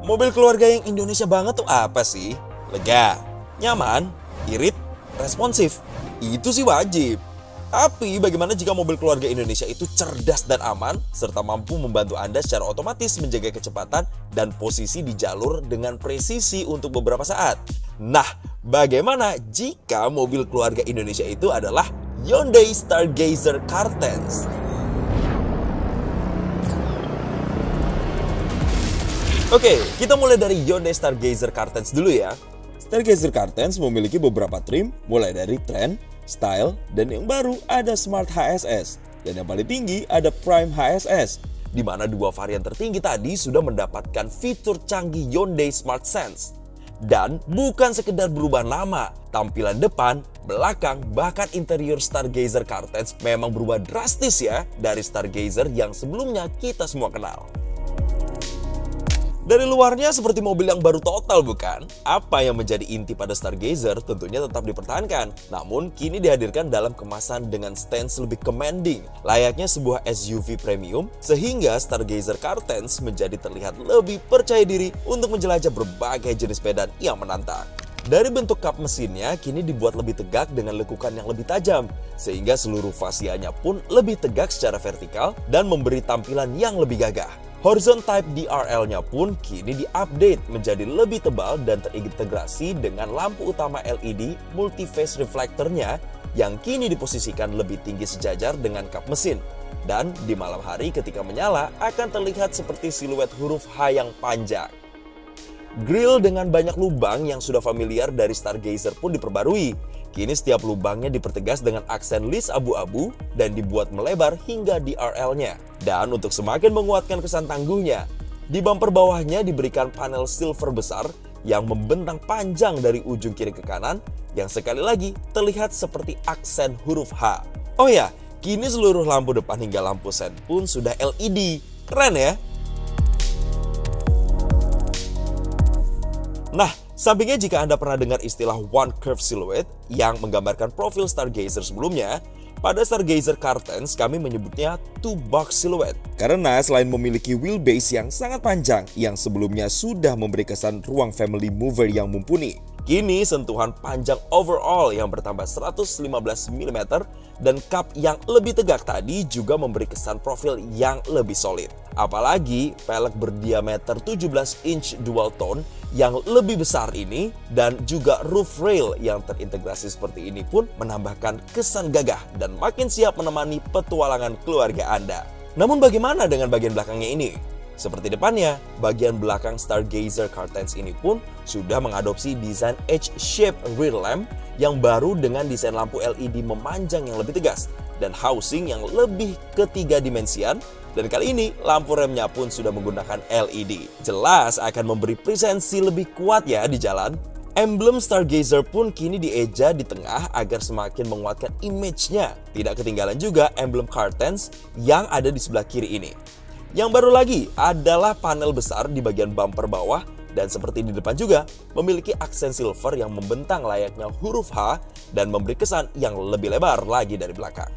Mobil keluarga yang Indonesia banget tuh apa sih? Lega, nyaman, irit, responsif. Itu sih wajib. Tapi bagaimana jika mobil keluarga Indonesia itu cerdas dan aman, serta mampu membantu Anda secara otomatis menjaga kecepatan dan posisi di jalur dengan presisi untuk beberapa saat? Nah, bagaimana jika mobil keluarga Indonesia itu adalah Hyundai Stargazer Cartenz? Oke, kita mulai dari Hyundai Stargazer Cartenz dulu ya. Stargazer Cartenz memiliki beberapa trim, mulai dari Trend, Style, dan yang baru ada Smart HSS. Dan yang paling tinggi ada Prime HSS, di mana dua varian tertinggi tadi sudah mendapatkan fitur canggih Hyundai Smart Sense. Dan bukan sekedar berubah nama, tampilan depan, belakang, bahkan interior Stargazer Cartenz memang berubah drastis ya dari Stargazer yang sebelumnya kita semua kenal. Dari luarnya seperti mobil yang baru total bukan? Apa yang menjadi inti pada Stargazer tentunya tetap dipertahankan. Namun kini dihadirkan dalam kemasan dengan stance lebih commanding, layaknya sebuah SUV premium, sehingga Stargazer Cartenz menjadi terlihat lebih percaya diri untuk menjelajah berbagai jenis sedan yang menantang. Dari bentuk kap mesinnya kini dibuat lebih tegak dengan lekukan yang lebih tajam, sehingga seluruh fasianya pun lebih tegak secara vertikal dan memberi tampilan yang lebih gagah. Horizon Type DRL-nya pun kini diupdate menjadi lebih tebal dan terintegrasi dengan lampu utama LED multi-phase reflektornya yang kini diposisikan lebih tinggi sejajar dengan kap mesin. Dan di malam hari ketika menyala akan terlihat seperti siluet huruf H yang panjang. Grill dengan banyak lubang yang sudah familiar dari Stargazer pun diperbarui. Kini setiap lubangnya dipertegas dengan aksen list abu-abu dan dibuat melebar hingga DRL-nya. Dan untuk semakin menguatkan kesan tangguhnya, di bumper bawahnya diberikan panel silver besar yang membentang panjang dari ujung kiri ke kanan yang sekali lagi terlihat seperti aksen huruf H. Oh ya, kini seluruh lampu depan hingga lampu sen pun sudah LED. Keren ya? Nah, sampingnya jika Anda pernah dengar istilah One Curve Silhouette yang menggambarkan profil Stargazer sebelumnya, pada Stargazer Cartenz kami menyebutnya Two Box Silhouette. Karena selain memiliki wheelbase yang sangat panjang yang sebelumnya sudah memberi kesan ruang family mover yang mumpuni, kini sentuhan panjang overall yang bertambah 115 mm dan kap yang lebih tegak tadi juga memberi kesan profil yang lebih solid. Apalagi pelek berdiameter 17 inch dual tone yang lebih besar ini dan juga roof rail yang terintegrasi seperti ini pun menambahkan kesan gagah dan makin siap menemani petualangan keluarga Anda. Namun bagaimana dengan bagian belakangnya ini? Seperti depannya, bagian belakang Stargazer Cartenz ini pun sudah mengadopsi desain H-shape rear lamp yang baru dengan desain lampu LED memanjang yang lebih tegas dan housing yang lebih ketiga dimensian. Dan kali ini lampu remnya pun sudah menggunakan LED. Jelas akan memberi presensi lebih kuat ya di jalan. Emblem Stargazer pun kini dieja di tengah agar semakin menguatkan image-nya. Tidak ketinggalan juga emblem Cartenz yang ada di sebelah kiri ini. Yang baru lagi adalah panel besar di bagian bumper bawah dan seperti di depan juga memiliki aksen silver yang membentang layaknya huruf H dan memberi kesan yang lebih lebar lagi dari belakang.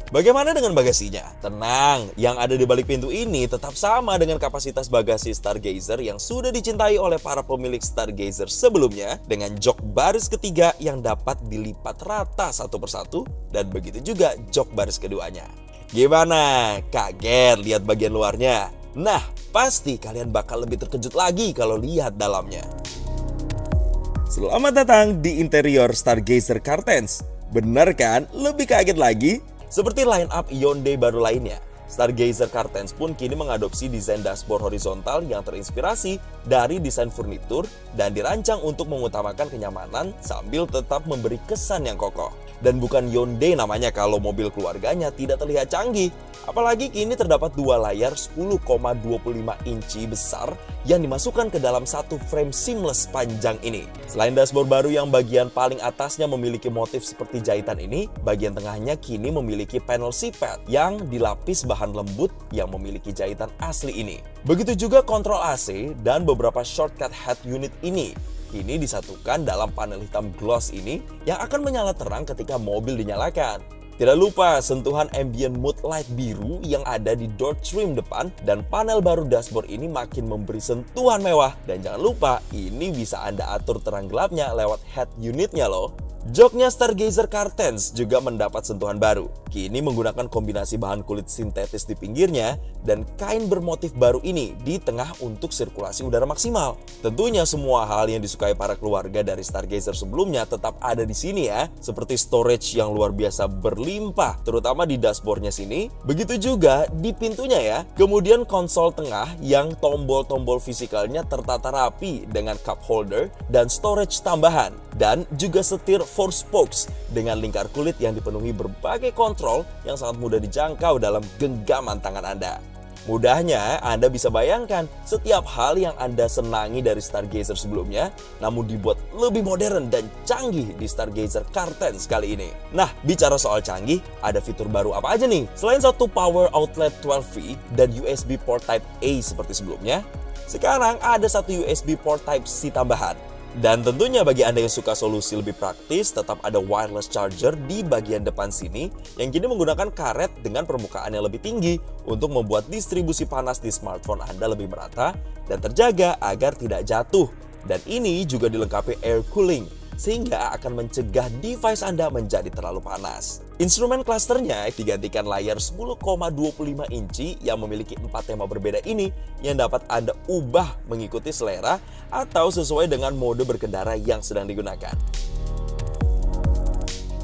Bagaimana dengan bagasinya? Tenang, yang ada di balik pintu ini tetap sama dengan kapasitas bagasi Stargazer yang sudah dicintai oleh para pemilik Stargazer sebelumnya dengan jok baris ketiga yang dapat dilipat rata satu persatu dan begitu juga jok baris keduanya. Gimana? Kaget lihat bagian luarnya? Nah, pasti kalian bakal lebih terkejut lagi kalau lihat dalamnya. Selamat datang di interior Stargazer Cartenz. Benar kan? Lebih kaget lagi? Seperti line up Hyundai baru lainnya, Stargazer Cartenz pun kini mengadopsi desain dashboard horizontal yang terinspirasi dari desain furnitur dan dirancang untuk mengutamakan kenyamanan sambil tetap memberi kesan yang kokoh. Dan bukan Hyundai namanya kalau mobil keluarganya tidak terlihat canggih. Apalagi kini terdapat dua layar 10,25 inci besar yang dimasukkan ke dalam satu frame seamless panjang ini. Selain dashboard baru yang bagian paling atasnya memiliki motif seperti jahitan ini, bagian tengahnya kini memiliki panel seatpad yang dilapis bahan lembut yang memiliki jahitan asli ini. Begitu juga kontrol AC dan beberapa shortcut head unit ini kini disatukan dalam panel hitam gloss ini yang akan menyala terang ketika mobil dinyalakan. Tidak lupa sentuhan ambient mood light biru yang ada di door trim depan, dan panel baru dashboard ini makin memberi sentuhan mewah. Dan jangan lupa, ini bisa Anda atur terang gelapnya lewat head unitnya loh. Joknya Stargazer Cartens juga mendapat sentuhan baru. Kini menggunakan kombinasi bahan kulit sintetis di pinggirnya dan kain bermotif baru ini di tengah untuk sirkulasi udara maksimal. Tentunya semua hal yang disukai para keluarga dari Stargazer sebelumnya tetap ada di sini ya, seperti storage yang luar biasa berlimpah, terutama di dashboardnya sini. Begitu juga di pintunya ya. Kemudian konsol tengah yang tombol-tombol fisikalnya tertata rapi dengan cup holder dan storage tambahan, dan juga setir 4 spokes dengan lingkar kulit yang dipenuhi berbagai kontrol yang sangat mudah dijangkau dalam genggaman tangan Anda. Mudahnya, Anda bisa bayangkan setiap hal yang Anda senangi dari Stargazer sebelumnya, namun dibuat lebih modern dan canggih di Stargazer Cartens kali ini. Nah, bicara soal canggih, ada fitur baru apa aja nih? Selain satu power outlet 12V dan USB port Type A seperti sebelumnya, sekarang ada satu USB port Type C tambahan. Dan tentunya bagi Anda yang suka solusi lebih praktis, tetap ada wireless charger di bagian depan sini yang kini menggunakan karet dengan permukaan yang lebih tinggi untuk membuat distribusi panas di smartphone Anda lebih merata dan terjaga agar tidak jatuh. Dan ini juga dilengkapi air cooling, sehingga akan mencegah device Anda menjadi terlalu panas. Instrumen clusternya digantikan layar 10,25 inci yang memiliki 4 tema berbeda ini yang dapat Anda ubah mengikuti selera atau sesuai dengan mode berkendara yang sedang digunakan.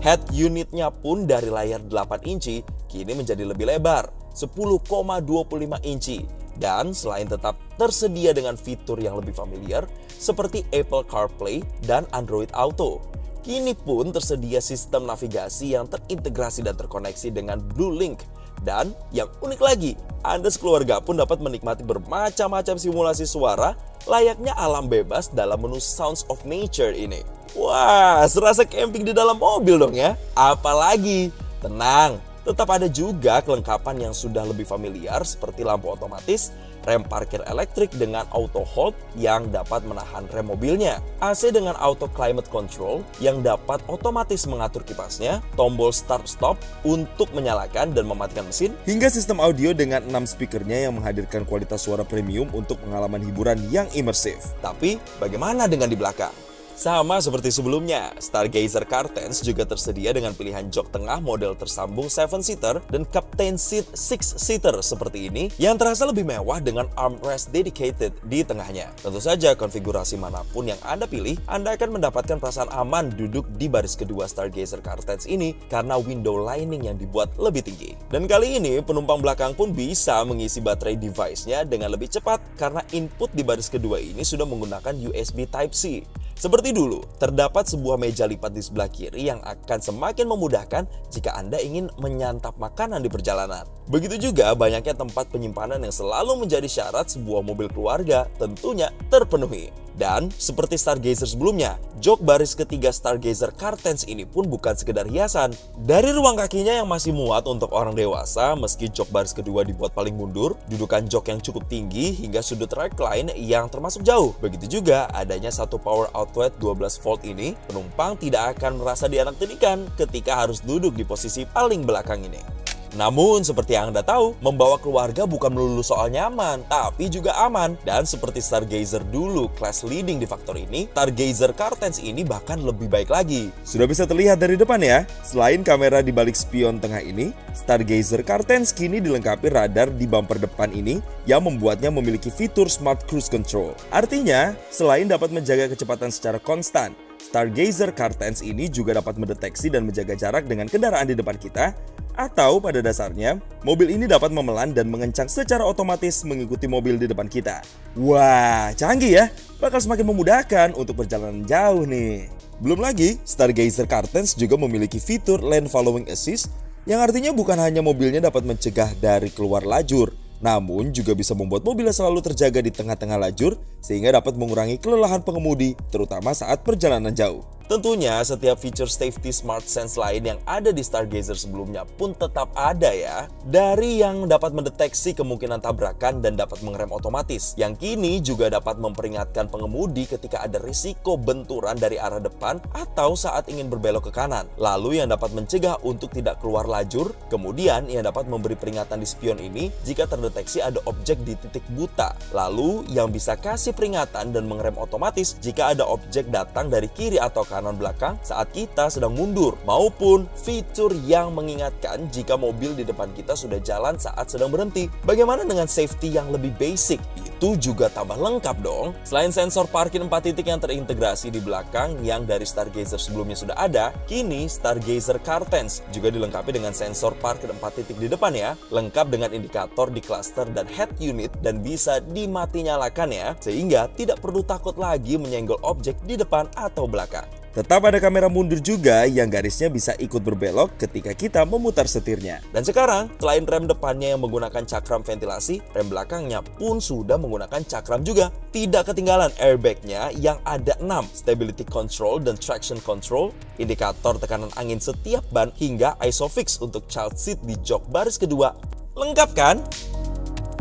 Head unitnya pun dari layar 8 inci kini menjadi lebih lebar, 10,25 inci. Dan selain tetap tersedia dengan fitur yang lebih familiar seperti Apple CarPlay dan Android Auto, kini pun tersedia sistem navigasi yang terintegrasi dan terkoneksi dengan BlueLink. Dan yang unik lagi, Anda sekeluarga pun dapat menikmati bermacam-macam simulasi suara layaknya alam bebas dalam menu Sounds of Nature ini. Wah, serasa camping di dalam mobil dong ya. Apalagi, tenang, tetap ada juga kelengkapan yang sudah lebih familiar seperti lampu otomatis, rem parkir elektrik dengan auto hold yang dapat menahan rem mobilnya, AC dengan auto climate control yang dapat otomatis mengatur kipasnya, tombol start stop untuk menyalakan dan mematikan mesin, hingga sistem audio dengan 6 speakernya yang menghadirkan kualitas suara premium untuk pengalaman hiburan yang imersif. Tapi bagaimana dengan di belakang? Sama seperti sebelumnya, Stargazer Cartens juga tersedia dengan pilihan jok tengah model tersambung 7-seater dan captain seat 6-seater seperti ini yang terasa lebih mewah dengan armrest dedicated di tengahnya. Tentu saja konfigurasi manapun yang Anda pilih, Anda akan mendapatkan perasaan aman duduk di baris kedua Stargazer Cartens ini karena window lining yang dibuat lebih tinggi. Dan kali ini penumpang belakang pun bisa mengisi baterai device-nya dengan lebih cepat karena input di baris kedua ini sudah menggunakan USB Type-C. Seperti dulu, terdapat sebuah meja lipat di sebelah kiri yang akan semakin memudahkan jika Anda ingin menyantap makanan di perjalanan. Begitu juga banyaknya tempat penyimpanan yang selalu menjadi syarat sebuah mobil keluarga tentunya terpenuhi. Dan seperti Stargazer sebelumnya, jok baris ketiga Stargazer Cartens ini pun bukan sekedar hiasan. Dari ruang kakinya yang masih muat untuk orang dewasa, meski jok baris kedua dibuat paling mundur, dudukan jok yang cukup tinggi hingga sudut recline yang termasuk jauh. Begitu juga adanya satu power outlet 12 volt ini, penumpang tidak akan merasa dianak-tirikan ketika harus duduk di posisi paling belakang ini. Namun, seperti yang Anda tahu, membawa keluarga bukan melulu soal nyaman, tapi juga aman. Dan seperti Stargazer dulu, kelas leading di faktor ini, Stargazer Cartens ini bahkan lebih baik lagi. Sudah bisa terlihat dari depan ya, selain kamera di balik spion tengah ini, Stargazer Cartens kini dilengkapi radar di bumper depan ini yang membuatnya memiliki fitur Smart Cruise Control. Artinya, selain dapat menjaga kecepatan secara konstan, Stargazer Cartens ini juga dapat mendeteksi dan menjaga jarak dengan kendaraan di depan kita, atau pada dasarnya, mobil ini dapat memelan dan mengencang secara otomatis mengikuti mobil di depan kita. Wah, canggih ya, bakal semakin memudahkan untuk perjalanan jauh nih. Belum lagi, Stargazer Cartens juga memiliki fitur Lane Following Assist, yang artinya bukan hanya mobilnya dapat mencegah dari keluar lajur, namun juga bisa membuat mobilnya selalu terjaga di tengah-tengah lajur sehingga dapat mengurangi kelelahan pengemudi terutama saat perjalanan jauh. Tentunya setiap fitur safety smart sense lain yang ada di Stargazer sebelumnya pun tetap ada ya. Dari yang dapat mendeteksi kemungkinan tabrakan dan dapat mengerem otomatis, yang kini juga dapat memperingatkan pengemudi ketika ada risiko benturan dari arah depan atau saat ingin berbelok ke kanan. Lalu yang dapat mencegah untuk tidak keluar lajur, kemudian yang dapat memberi peringatan di spion ini jika terdeteksi ada objek di titik buta. Lalu yang bisa kasih peringatan dan mengerem otomatis jika ada objek datang dari kiri atau kanan belakang saat kita sedang mundur, maupun fitur yang mengingatkan jika mobil di depan kita sudah jalan saat sedang berhenti. Bagaimana dengan safety yang lebih basic? Itu juga tambah lengkap dong. Selain sensor parkir 4 titik yang terintegrasi di belakang yang dari Stargazer sebelumnya sudah ada, kini Stargazer CarSense juga dilengkapi dengan sensor parkir 4 titik di depan ya, lengkap dengan indikator di cluster dan head unit dan bisa dimati nyalakan ya, sehingga tidak perlu takut lagi menyenggol objek di depan atau belakang. Tetap ada kamera mundur juga yang garisnya bisa ikut berbelok ketika kita memutar setirnya. Dan sekarang, selain rem depannya yang menggunakan cakram ventilasi, rem belakangnya pun sudah menggunakan cakram juga. Tidak ketinggalan airbagnya yang ada 6, stability control dan traction control, indikator tekanan angin setiap ban, hingga ISOFIX untuk child seat di jok baris kedua. Lengkap kan?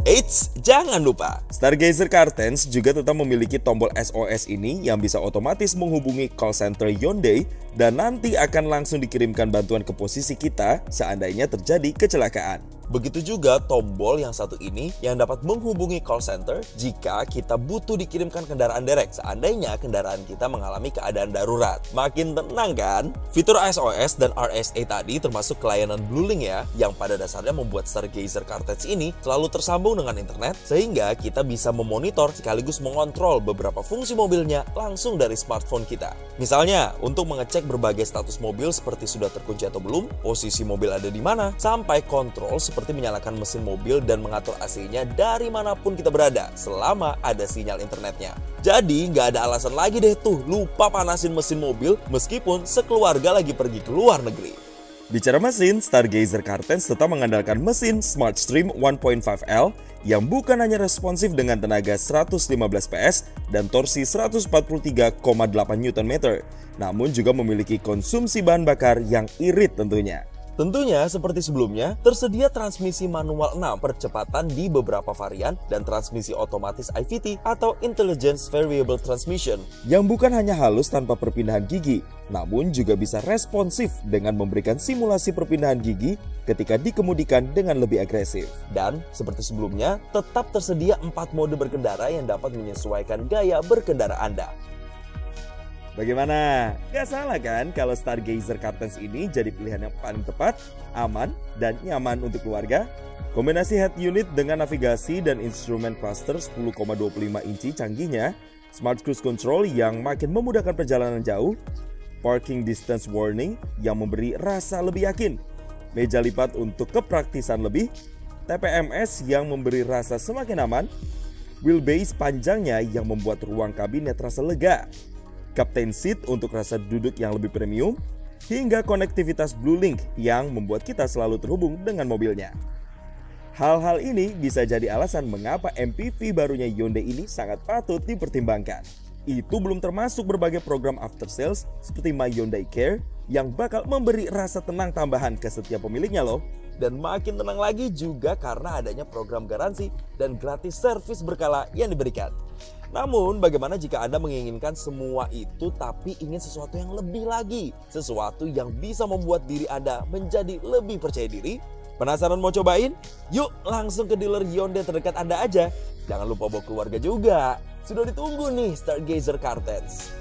Eits, jangan lupa, Stargazer CarSense juga tetap memiliki tombol SOS ini yang bisa otomatis menghubungi call center Hyundai dan nanti akan langsung dikirimkan bantuan ke posisi kita seandainya terjadi kecelakaan. Begitu juga tombol yang satu ini yang dapat menghubungi call center jika kita butuh dikirimkan kendaraan derek seandainya kendaraan kita mengalami keadaan darurat. Makin tenang kan? Fitur SOS dan RSA tadi termasuk layanan BlueLink ya, yang pada dasarnya membuat Stargazer CarSense ini selalu tersambung dengan internet sehingga kita bisa memonitor sekaligus mengontrol beberapa fungsi mobilnya langsung dari smartphone kita. Misalnya, untuk mengecek berbagai status mobil seperti sudah terkunci atau belum, posisi mobil ada di mana, sampai kontrol seperti menyalakan mesin mobil dan mengatur AC-nya dari manapun kita berada selama ada sinyal internetnya. Jadi nggak ada alasan lagi deh tuh lupa panasin mesin mobil meskipun sekeluarga lagi pergi ke luar negeri. Bicara mesin, Stargazer CarSense tetap mengandalkan mesin SmartStream 1.5L yang bukan hanya responsif dengan tenaga 115 PS dan torsi 143,8 Nm, namun juga memiliki konsumsi bahan bakar yang irit tentunya. Tentunya seperti sebelumnya, tersedia transmisi manual 6 percepatan di beberapa varian dan transmisi otomatis IVT atau Intelligence Variable Transmission yang bukan hanya halus tanpa perpindahan gigi, namun juga bisa responsif dengan memberikan simulasi perpindahan gigi ketika dikemudikan dengan lebih agresif. Dan seperti sebelumnya, tetap tersedia 4 mode berkendara yang dapat menyesuaikan gaya berkendara Anda. Bagaimana? Gak salah kan kalau Stargazer CarSense ini jadi pilihan yang paling tepat, aman, dan nyaman untuk keluarga? Kombinasi head unit dengan navigasi dan instrumen cluster 10,25 inci canggihnya, Smart Cruise Control yang makin memudahkan perjalanan jauh, Parking Distance Warning yang memberi rasa lebih yakin, meja lipat untuk kepraktisan lebih, TPMS yang memberi rasa semakin aman, wheelbase panjangnya yang membuat ruang kabinnya terasa lega, Captain Seat untuk rasa duduk yang lebih premium, hingga konektivitas BlueLink yang membuat kita selalu terhubung dengan mobilnya. Hal-hal ini bisa jadi alasan mengapa MPV barunya Hyundai ini sangat patut dipertimbangkan. Itu belum termasuk berbagai program after sales seperti My Hyundai Care yang bakal memberi rasa tenang tambahan ke setiap pemiliknya loh. Dan makin tenang lagi juga karena adanya program garansi dan gratis servis berkala yang diberikan. Namun, bagaimana jika Anda menginginkan semua itu tapi ingin sesuatu yang lebih lagi? Sesuatu yang bisa membuat diri Anda menjadi lebih percaya diri? Penasaran mau cobain? Yuk langsung ke dealer Hyundai terdekat Anda aja. Jangan lupa bawa keluarga juga. Sudah ditunggu nih Stargazer CarSense.